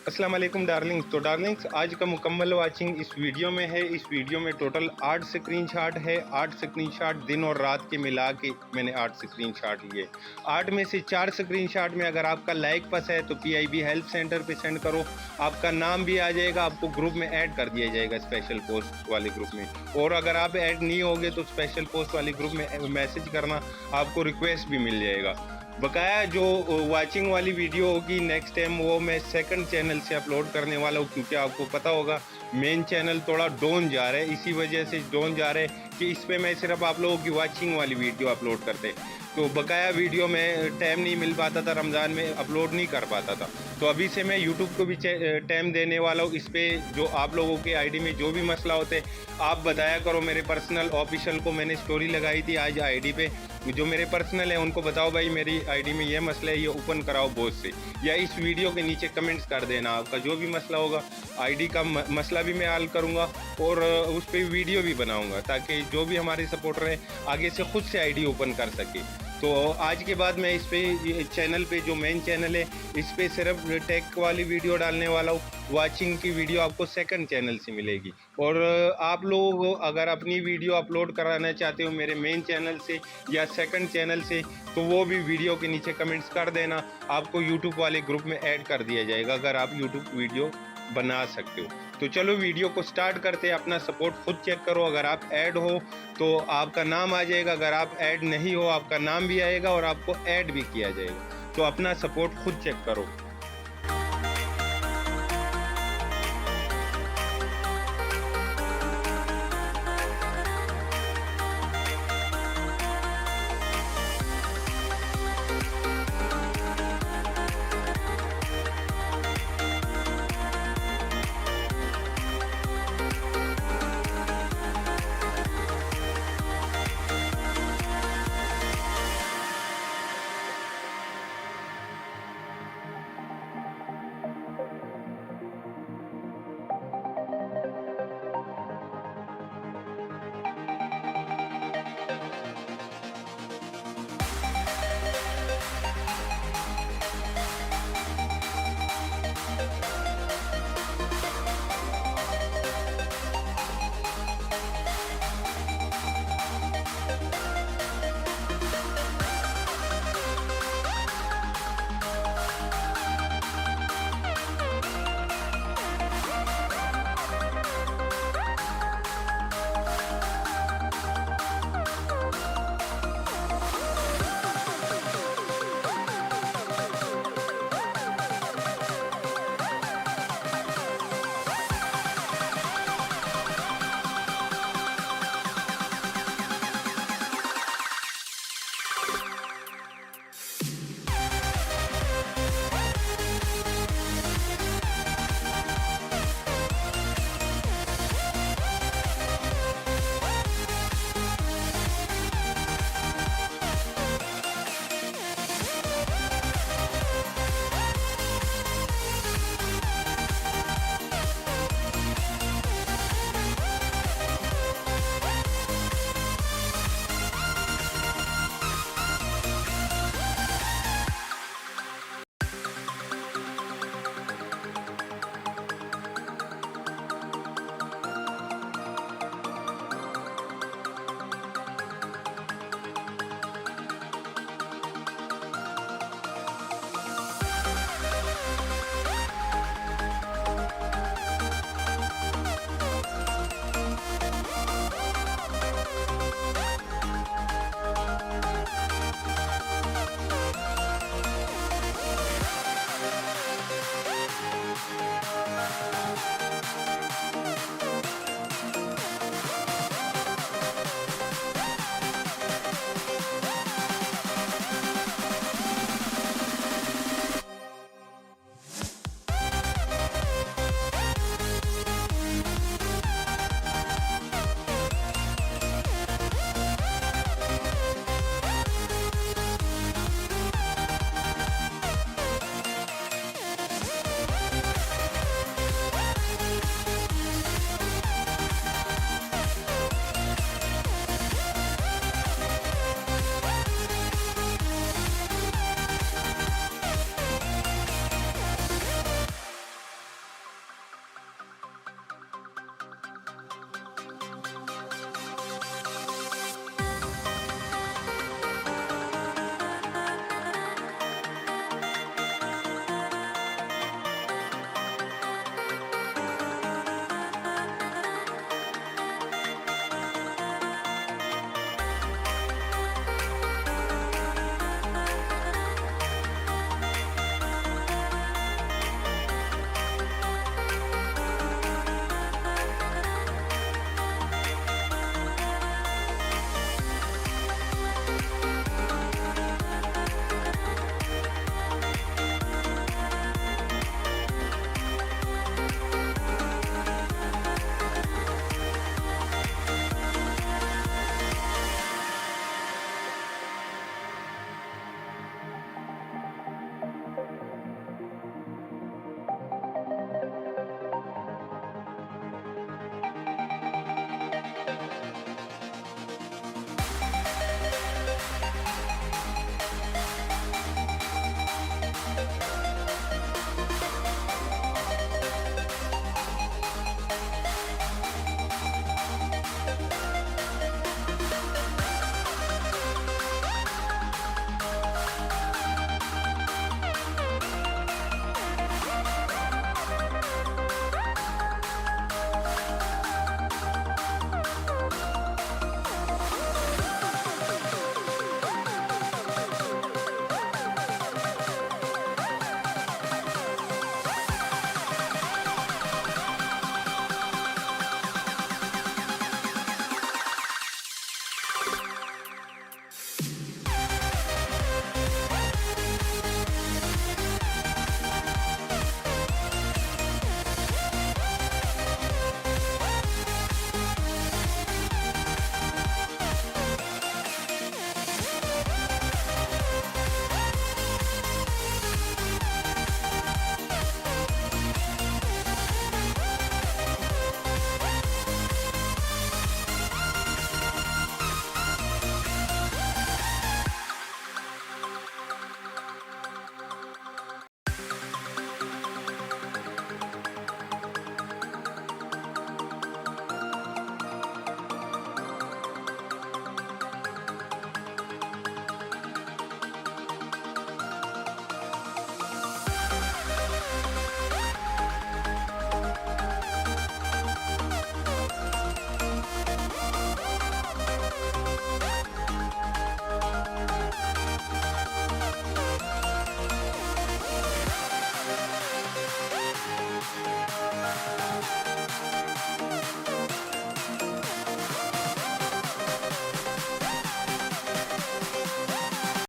अस्सलाम वालेकुम डार्लिंग्स। तो डार्लिंग्स, आज का मुकम्मल वाचिंग इस वीडियो में है। इस वीडियो में टोटल 8 स्क्रीनशॉट है। 8 स्क्रीनशॉट दिन और रात के मिला के मैंने 8 स्क्रीनशॉट लिए। 8 में से 4 स्क्रीनशॉट में अगर आपका लाइक पास है तो PIB हेल्प सेंटर पे सेंड करो, आपका नाम भी आ जाएगा, आपको ग्रुप में ऐड कर दिया जाएगा स्पेशल पोस्ट वाले ग्रुप में। और अगर आप ऐड नहीं होगे तो स्पेशल पोस्ट वाले ग्रुप में मैसेज करना, आपको रिक्वेस्ट भी मिल जाएगा। बकाया जो वाचिंग वाली वीडियो होगी नेक्स्ट टाइम वो मैं सेकंड चैनल से अपलोड करने वाला हूँ, क्योंकि आपको पता होगा मेन चैनल थोड़ा डाउन जा रहा है। इसी वजह से डाउन जा रहा है कि इस पे मैं सिर्फ आप लोगों की वाचिंग वाली वीडियो अपलोड करते, तो बकाया वीडियो में टाइम नहीं मिल पाता था, रमज़ान में अपलोड नहीं कर पाता था। तो अभी से मैं यूट्यूब को भी टाइम देने वाला हूँ। इस पर जो आप लोगों के आईडी में जो भी मसला होते आप बताया करो। मेरे पर्सनल ऑफिशियल को मैंने स्टोरी लगाई थी आज आईडी पे, जो मेरे पर्सनल है उनको बताओ भाई मेरी आईडी में ये मसला है, ये ओपन कराओ बॉस से, या इस वीडियो के नीचे कमेंट्स कर देना। आपका जो भी मसला होगा आईडी का मसला भी मैं हल करूँगा और उस पर वीडियो भी बनाऊँगा, ताकि जो भी हमारे सपोर्टर हैं आगे से खुद से आईडी ओपन कर सके। तो आज के बाद मैं इस पे चैनल पे जो मेन चैनल है इस पे सिर्फ टेक वाली वीडियो डालने वाला हूँ। वाचिंग की वीडियो आपको सेकंड चैनल से मिलेगी। और आप लोग अगर अपनी वीडियो अपलोड कराना चाहते हो मेरे मेन चैनल से या सेकंड चैनल से, तो वो भी वीडियो के नीचे कमेंट्स कर देना, आपको यूट्यूब वाले ग्रुप में ऐड कर दिया जाएगा अगर आप यूट्यूब वीडियो बना सकते हो। तो चलो वीडियो को स्टार्ट करते हैं। अपना सपोर्ट खुद चेक करो। अगर आप ऐड हो तो आपका नाम आ जाएगा, अगर आप ऐड नहीं हो आपका नाम भी आएगा और आपको ऐड भी किया जाएगा। तो अपना सपोर्ट खुद चेक करो।